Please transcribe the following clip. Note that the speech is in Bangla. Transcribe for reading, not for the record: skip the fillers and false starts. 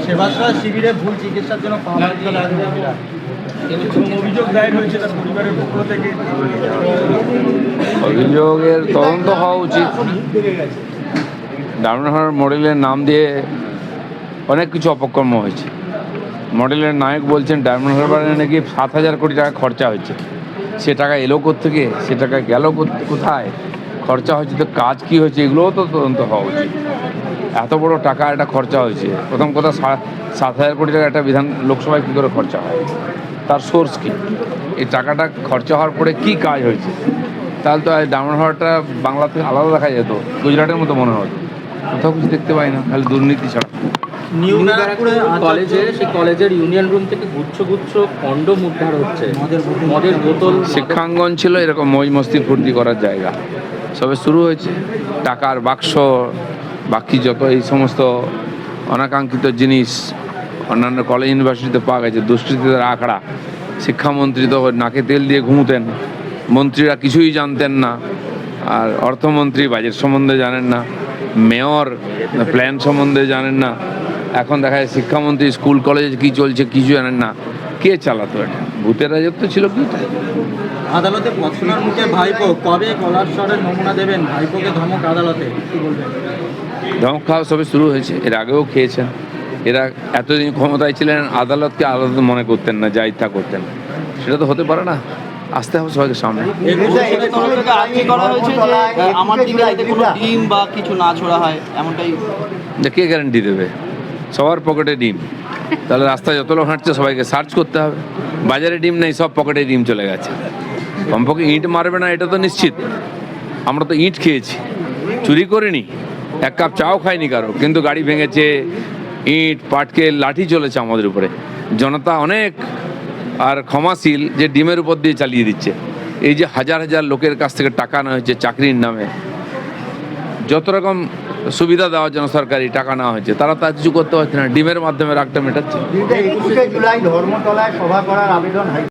সেবাশ্রয় শিবিরে ভুল চিকিৎসার জন্য অভিযোগ দায়ের হয়েছে তার পরিবারের পক্ষ থেকে। অভিযোগের তদন্ত হওয়া উচিত। ডায়মন্ড হারবার মডেলের নাম দিয়ে অনেক কিছু অপকর্ম হয়েছে। মডেলের নায়ক বলছেন ডায়মন্ড হারবারে নাকি 7,000 কোটি টাকা খরচা হয়েছে। সে টাকা এলো কোত্থেকে, সে টাকা গেল কোথায়, খরচা হয়েছে তো কাজ কী হয়েছে, এগুলোও তো তদন্ত হওয়া উচিত। এত বড় টাকা একটা খরচা হয়েছে, প্রথম কথা 7,000 কোটি টাকা একটা লোকসভায় কী করে খরচা হয়, তার সোর্স কী, এই টাকাটা খরচা হওয়ার পরে কী কাজ হয়েছে। তাহলে তো ডায়মন্ড হারবারটা বাংলা থেকে আলাদা দেখা যেত, গুজরাটের মতো মনে হতো। কোথাও কিছু দেখতে পাই না, খালি দুর্নীতি ছাড়া। কলেজে সেই কলেজের ইউনিয়ন রুম থেকে গুচ্ছ গুচ্ছ কন্ডোম উদ্ধার হচ্ছে, মদের বোতল। শিক্ষাঙ্গন ছিল এরকম মৌজ মস্তি ফুর্তি করার জায়গা, সবে শুরু হয়েছে। টাকার বাক্স, বাকি যত এই সমস্ত অনাকাঙ্ক্ষিত জিনিস অন্যান্য কলেজ ইউনিভার্সিটিতে পাওয়া গেছে। দুষ্কৃতীদের আখড়া। শিক্ষামন্ত্রী তো নাকে তেল দিয়ে ঘুমতেন, মন্ত্রীরা কিছুই জানতেন না, আর অর্থমন্ত্রী বাজেট সম্বন্ধে জানেন না, মেয়র প্ল্যান সম্বন্ধে জানেন না। এখন দেখা যায় শিক্ষামন্ত্রী স্কুল কলেজে কী চলছে কিছু জানেন না। কে চালাতো এটা? ভূতের রাজত্ব ছিল কি? আদালতে পছনার মুখে ভাইপো, কবে কলারস্বরের নমুনা দেবেন? ভাইপোকে ধমক আদালতে, কি বলবেন? ধমক খাওয়া সবে শুরু হয়েছে, এর আগেও খেয়েছেন। এরা এতদিন ক্ষমতায় ছিলেন, আদালত মনে করতেন না, যা ইচ্ছা করতেন। সেটা তো হতে পারে না, আসতে হবে সবাইকে সামনে। কে গ্যারান্টি দেবে? সবার পকেটে ডিম, তাহলে রাস্তায় যত লোক হাঁটছে সবাইকে সার্চ করতে হবে। বাজারে ডিম নেই, সব পকেটে ডিম চলে গেছে। কমপক্ষে ইঁট মারবে না এটা তো নিশ্চিত। আমরা তো ইঁট খেয়েছি, চুরি করিনি, এক কাপ চাও খাইনি কারো, কিন্তু গাড়ি ভেঙেছে, ইঁট পাটকেল লাঠি চলেছে আমাদের উপরে। জনতা অনেক আর ক্ষমাশীল যে ডিমের উপর দিয়ে চালিয়ে দিচ্ছে। এই যে হাজার হাজার লোকের কাছ থেকে টাকা নেওয়া হয়েছে চাকরির নামে, যত রকম সুবিধা দেওয়ার জন্য সরকারি টাকা নেওয়া হয়েছে, তারা তা কিছু করতে পারছে না, ডিমের মাধ্যমে রাগটা মেটাচ্ছে। জুলাই ধর্মতলায় সভা করার আবেদন